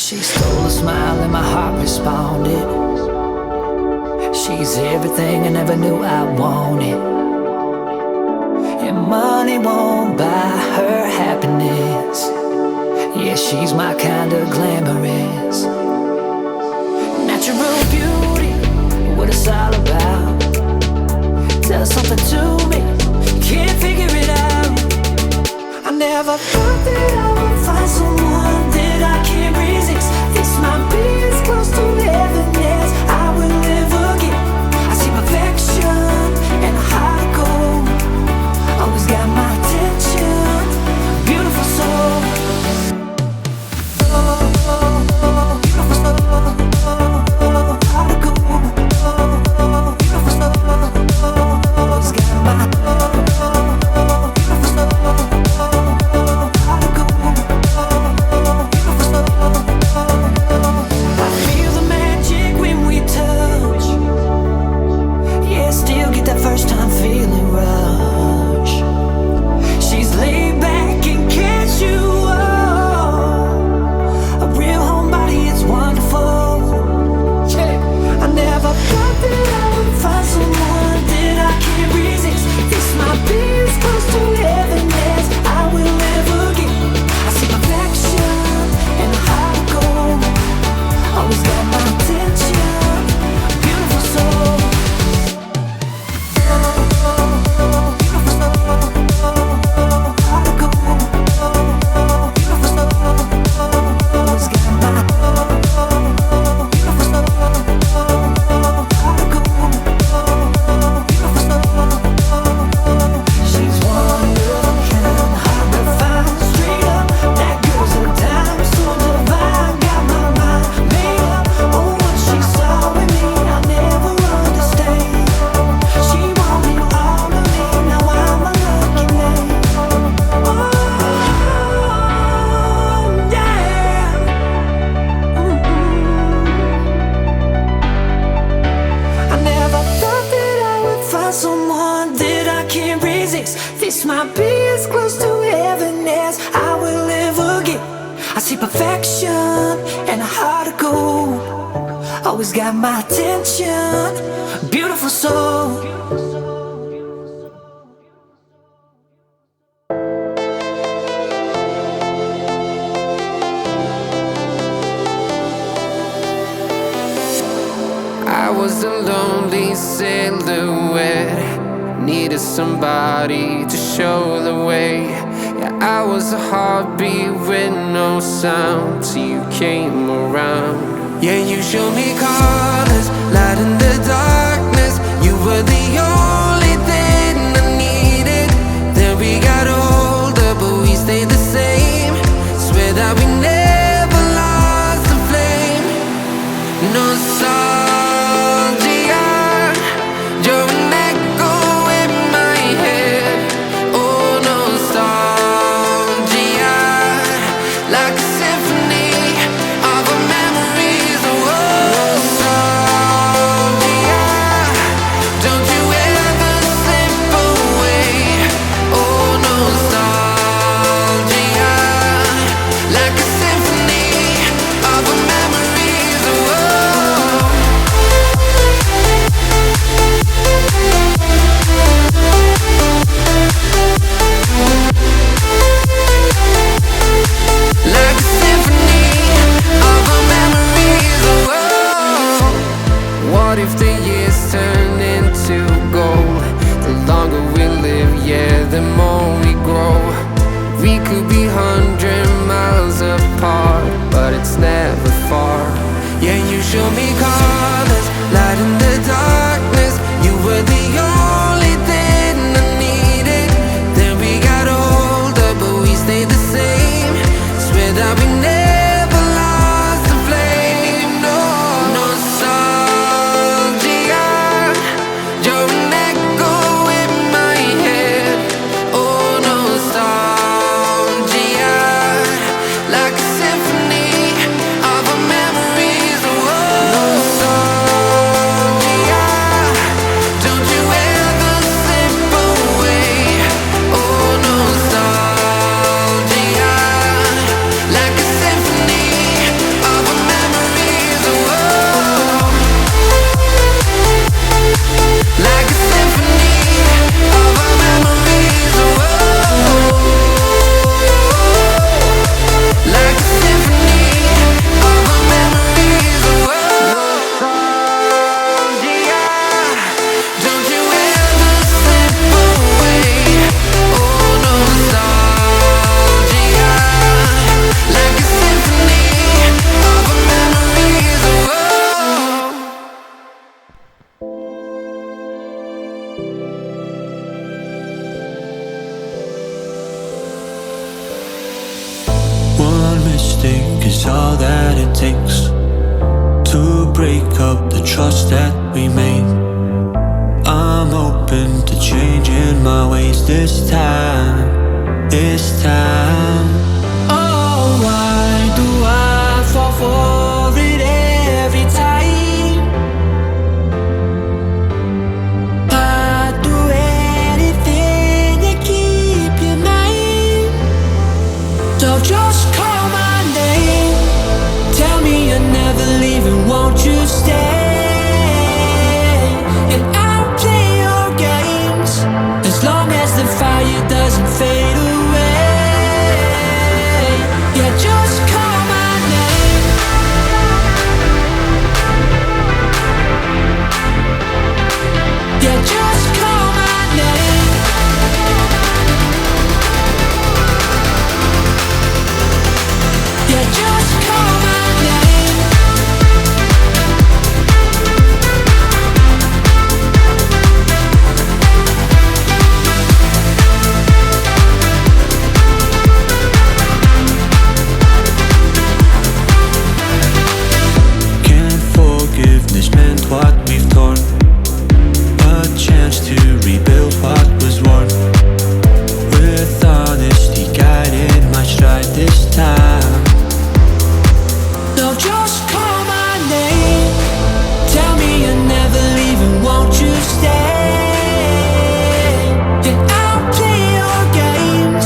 She stole a smile and my heart responded. She's everything I never knew I wanted. And money won't buy her happiness. Yeah, she's my kind of glamorous. Natural beauty, what it's all about. Tell something to me, can't figure it out. I never thought that I would find someone that I can't resist. This might be as close to heaven as I will ever get. I see perfection and a heart of gold. Always got my attention, beautiful soul. Beautiful soul, heart of gold. Beautiful soul, always got my beautiful soul. I feel the magic when we touch. Yeah, still get that first time feeling rush. She's laid back and casual, a real homebody, it's wonderful. Yeah, I never thought that I would find someone that I can't resist. This might be as close to heaven as I will ever get. I see perfection and a heart of gold. Always got my attention, beautiful soul. Beautiful soul, heart of gold. Beautiful soul, always got my beautiful soul, heart of gold. Beautiful soul, she's one of a kind, hard to find, straight up. That girl's a dime, so divine. Got my mind made up on what she saw in me. I'll never understand. She wanted all of me, now I'm a lucky man. Oh, yeah. I never thought that I would find someone that I can't resist. This might be as close to heaven as I will ever get. I see perfection and a heart of gold. Always got my attention, beautiful soul. I was a lonely silhouette, needed somebody to show the way. Yeah, I was a heartbeat with no sound till you came around. Yeah, you showed me colors, light in the darkness. You were the only thing I needed. Then we got older, but we stayed the same. Swear that we never lost the flame. Nostalgia, you're an echo in my head. Oh, nostalgia, like a symphony of our memories. Oh, nostalgia, don't you ever slip away. Oh, nostalgia, like a symphony of our memories. Oh, like a is all that it takes to break up the trust that we made. I'm open to changing my ways this time, this time. Oh, why do I fall for it every time? I'd do anything to keep you mine. So just call my name, tell me you're never leaving, won't you stay? And I'll play your games as long as the fire doesn't fade away. Yeah, just call my name. Yeah, just call my name. Yeah, just call my name. Can't forgiveness meant what we've torn, a chance to rebuild what was worn, with honesty guiding my stride this time. So just call my name, tell me you're never leaving, won't you stay? And I'll play your games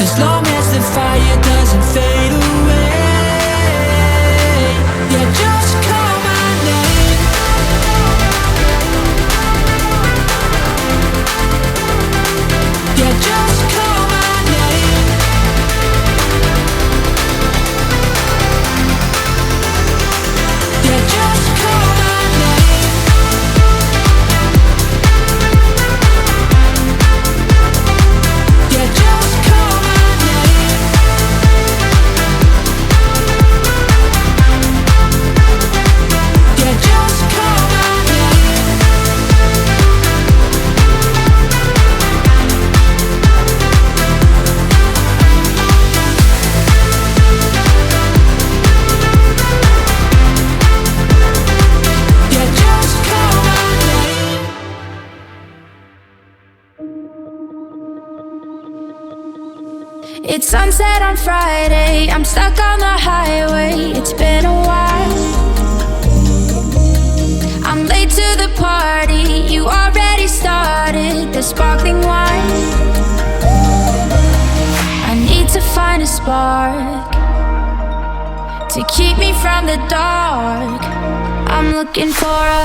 as long as the fire doesn't fade away. Yeah, just call my name. Yeah, just call my name. Yeah, just call my name. Yeah, just call my name. Yeah, just call my name. Yeah, just call my name. It's sunset on Friday, I'm stuck on the highway. It's been a while. I'm late to the party, you already started the sparkling wine. I need to find a spark to keep me from the dark. I'm looking for a